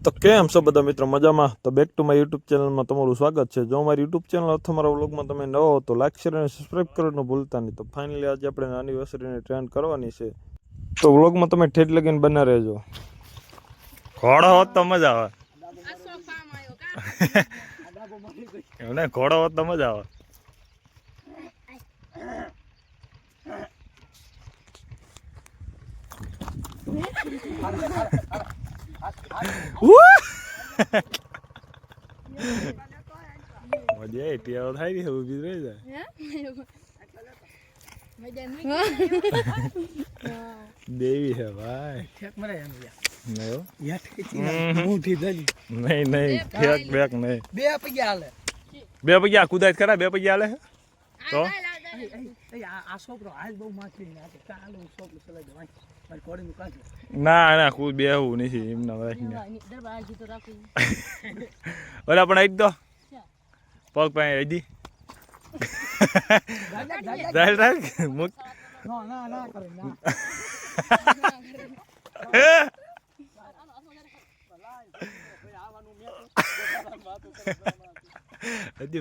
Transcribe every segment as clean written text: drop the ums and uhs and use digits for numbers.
તો કેમ છો બધા મિત્રો મજામાં? તો બેક ટુ માય યુટ્યુબ ચેનલમાં તમારું સ્વાગત છે. જો મારી યુટ્યુબ ચેનલ અથવા મારા વ્લોગમાં તમે નવો હો તો લાઈક શેર અને સબસ્ક્રાઈબ કરવાનું ભૂલતા નહીં. તો ફાઇનલી આજે આપણે નાની એનિવર્સરીની ટ્રેન્ડ કરવાની છે, તો વ્લોગમાં તમે ઠેઠ લગીને બના રહેજો. ઘોડો હોત તો મજા આવે. એમને ઘોડો હોત તો મજા આવે. મજા ટેવ થાય ને ઉભી રહી જાય. દેવી હે ભાઈ. નહીં ઠેક બેક નહીં. બે પગ્યા કુદાય ખરા. બે પગ્યા હાલે તો ના ના ખુદ બેહવું નથી એમના રાખીને. ઓલા પણ આવી દો પગ પાસે આવી દી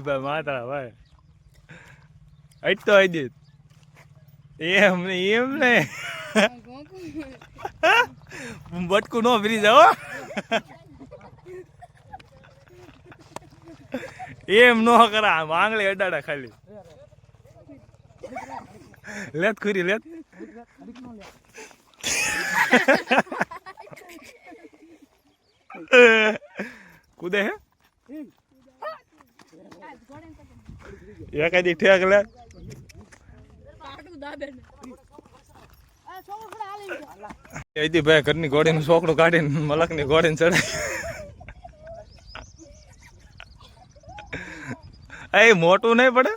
ભાઈ માતા ભાઈ આજ તો આવી એમ ને બટકું નો ફરી જાઓ. એમ નો કરા આંગળી અડાડા ખાલી લેત ખુરી લેત. કુદે હે એકાદી ઠેક લે. ભાઈ ઘરની ઘોડી નું છોકડું કાઢીને મલક ની ઘોડી ને ચડાય. એ મોટું નહીં પડે.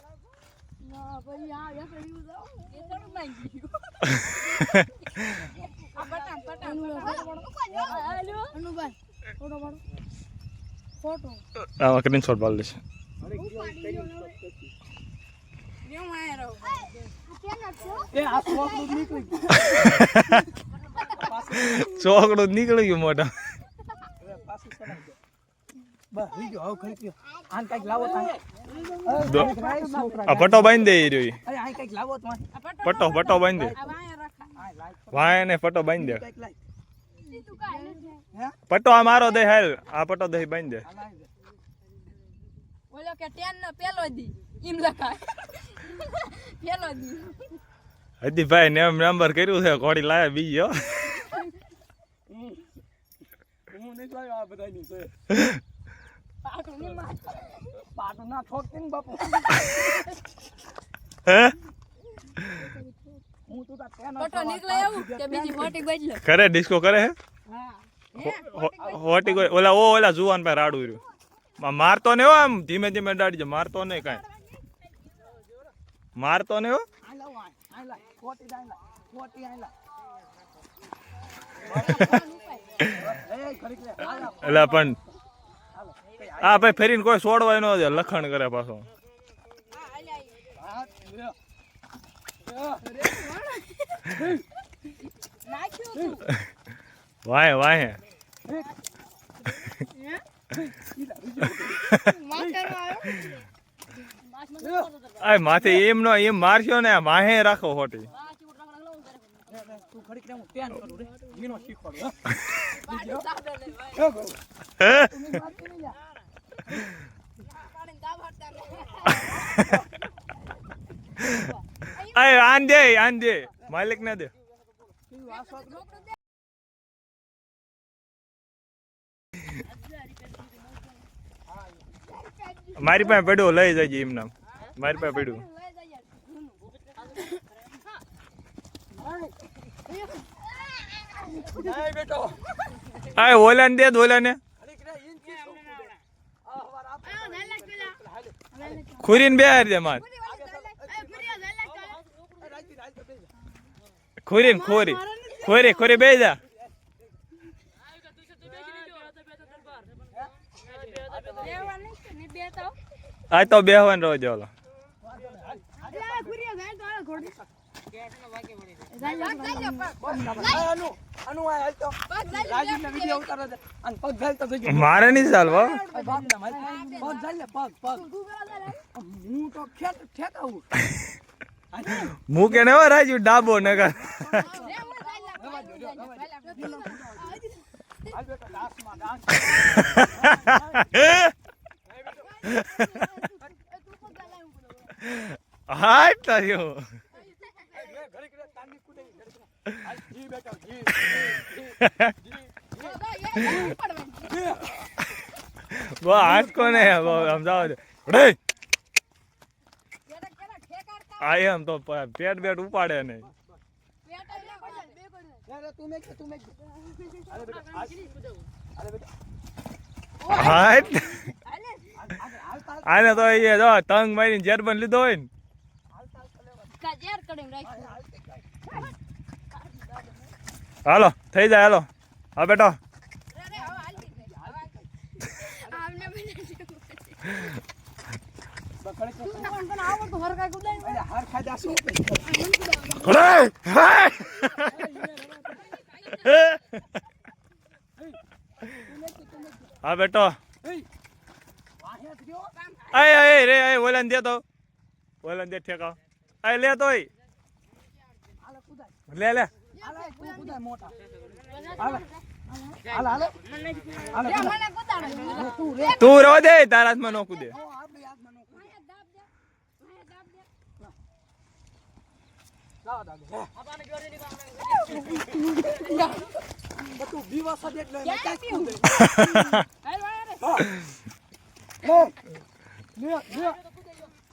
સ્ક્રીનશોટ પાડી લેશે. ચોકડું નીકળી ગયું મોટા. પટ્ટો બાંધી દે. પટ્ટો બાંધી દે. વાય ને પટ્ટો બાંધી દે. પટ્ટો આ મારો દે હાલ. આ પટ્ટો દે બાંધી દે. ઓલો કે 10 નો પેલો દી ઈમ લખાય. પેલો દી હજી ભાઈ ને નંબર કર્યું છે. ઘોડી લાયા બીજો. હું નહીં લાવ્યો આ બધાની છે. પાટો ના ઠોકતી ને બાપુ. હે હું તો ફોટો નીકળે એવું કે બીજી મોટી બદલો કરે ડિસ્કો કરે હે. હા હોટી કોઈ ઓલા જુવાન ભાઈ રાડું રહ્યું. મારતો ને હો આમ ધીમે ધીમે દાડી. મારતો નહીં કાંઈ. મારતો ને હો. એટલે પણ હા ભાઈ ફેરીને કોઈ છોડવાય ન દે. લખણ કરે પાછો. વાહે વાહે માથે એમ નો એમ મારશો ને માહે રાખો હોટી. આન દે માલિક ના દે. મારી પાસે પડ્યું લઈ જાય એમ નામ. મારી પાસે પડ્યું. ઓલા ને દે. ઓલા ને ખુરીને બે દે. માર ખોરી બે જા. આ તો બેહવાનું રોજ ઓલો. આનું આ હાલ તો પગ લઈ લે, રાજીવને વિડિયો ઉતારો દે અને પગ ઘાલ તો જજો મારે નહીં ચાલવો ભાગ ના માર પગ ઘાલ ને પગ હું તો ઠેકાવું મૂકે ને હો રાજુ ડાબો નગર હાલ બેટા ડાસમાં ડાસ હાય તાર્યો ઘરે ઘરે તાંડી કુડે હાલ જી બેટા જી વો હાથ કોને સમજાવો દે રે આ એમ તો પેટ બેટ ઉપાડે નહીં તું મેક અરે બેટા અરે બેટા હાય આને તો એ જો તંગ મારીને જેરબન લીધો હોય ને હાલો થઈ જાય હાલો હા બેટો હાર ખાધા શું હા બેટો વાહ્યા થયો આય આય રે આય ઓલાને દે તો ઓલાને દે ઠેકાવ આય લે તોય હાલ કુદાય લે લે હાલ તું કુદાય મોટા હાલ હાલ હાલ તું રે તું રો દે તારા હાથમાં નો કૂદે આપણી હાથમાં નો લાવ દાદુ તું બીવા સદ એટલે એને ક્યાં કૂદે લે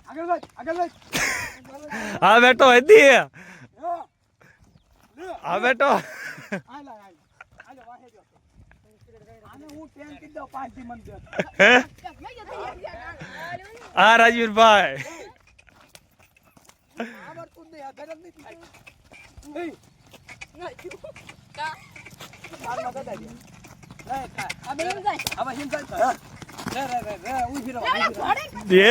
આગળ વધ હા બેટો હતી હા બેટો હું ટેન કીધો દઉં 5 દી મન દે હા રાજવીરભાઈ આબર તું દે આ ગરમ નથી એ મારમાં દાદા દે રે ખા હવે હિમ જાય રે ઉભી રહો દે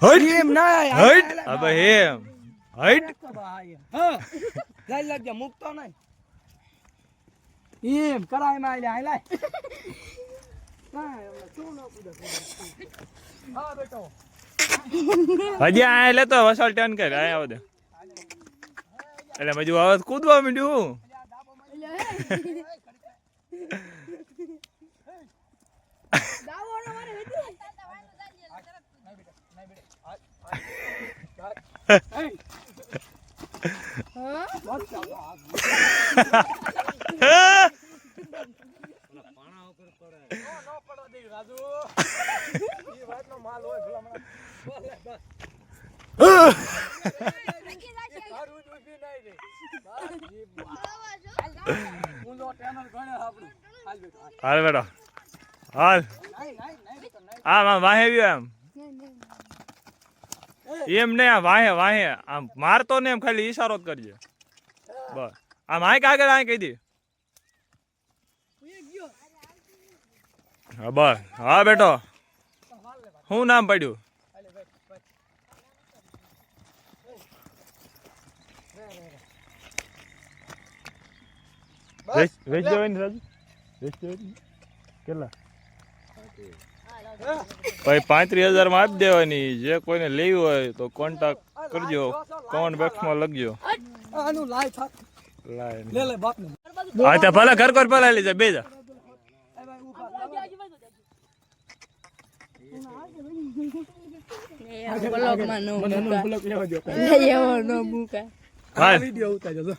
હટ એમ ના હટ અબે હેમ હટ હા જાય લાગજે મુકતો નહીં એમ કરાય માં આલે આલે શું નો કુદે હા બેટો હજી આ લેતો વસાલ ટર્ન કર આ આવ દે એટલે મજુ આવાજ કૂદવા માંડ્યું હાલ બેટો હાલ આમ આમ વાહે આવ્યો એમ નહીં આ વાહે વાહે આમ મારતો ને એમ ખાલી ઈશારો જ કરજે બસ આમ આંક આગળ આંક કહી દે હા બસ હા બેટો શું નામ પડ્યું વેચ દેવાની રાજુ વેચ દેવાની કેટલા ભાઈ 35,000 માં આપી દેવાની જે કોઈને લેવી હોય તો કોન્ટેક્ટ કરજો કોમેન્ટ બોક્સમાં લખજો આનું લાય થાક લાય લે લે બાપ ને હા તો ભલે ઘર કોર પેલા લઈ જા બે જા હાલ વિડિયો ઉતારજો જો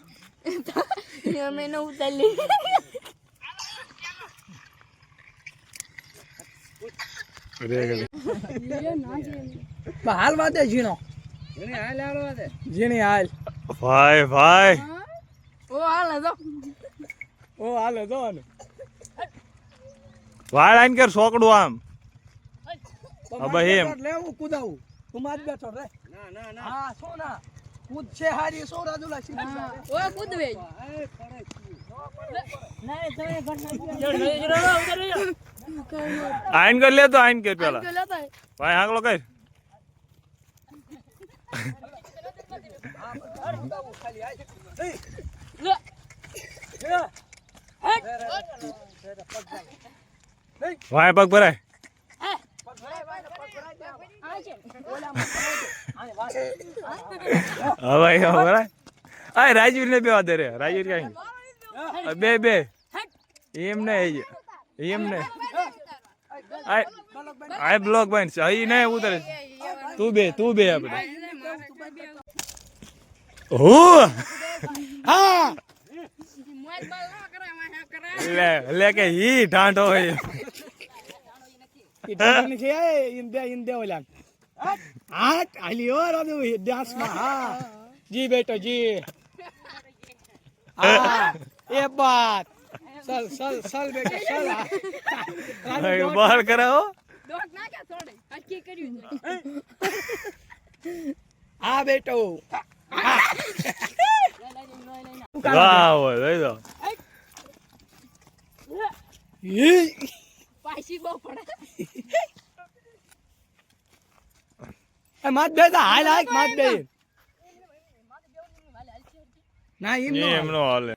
હાલ વાતે ઝીણો ઝીણી હાલ ભાઈ ભાઈ ઓ હાલે જો ને વાળ આઈને કર સોકડું આમ હવે એમ લે હું કુદાવું તું માર બેઠો રે ના હા શું ના કૂદ છે હારી સો રાજુલા સીધી આઈન કર લે તો આઈન કર પેલા ભાઈ હાંકલો કર ખાલી આય લે વાય પગ ભરાય હે પગ ભરાય ભાઈ પગ ભરાય દે આ છે આને વાસ હવે ભરાય આ રાજવીર ને બેવા દે રે રાજવીર ક્યાં બે બે એમ નહીં એમ નહીં આ બ્લોક બન છે અહીં નહીં ઉતરે તું બે આપણે હું હા મોજ બાલ ન કરે વાહ કરે લે કે ઈ ઢાંઢો હોય ઇન છે ઇન દે ઓલા હા આલી ઓર અદુ ડાન્સ માં હા જી બેટો જી હા એ બાત સલ બેટો સલ બહાર કરાવો દોક ના કે થોડે હટકી કર્યું છે હા બેટો વાહ લઈ દો પાછી બહુ પડે એ માત બે હાલ હાલ માત બે ના એમ એમનો હાલે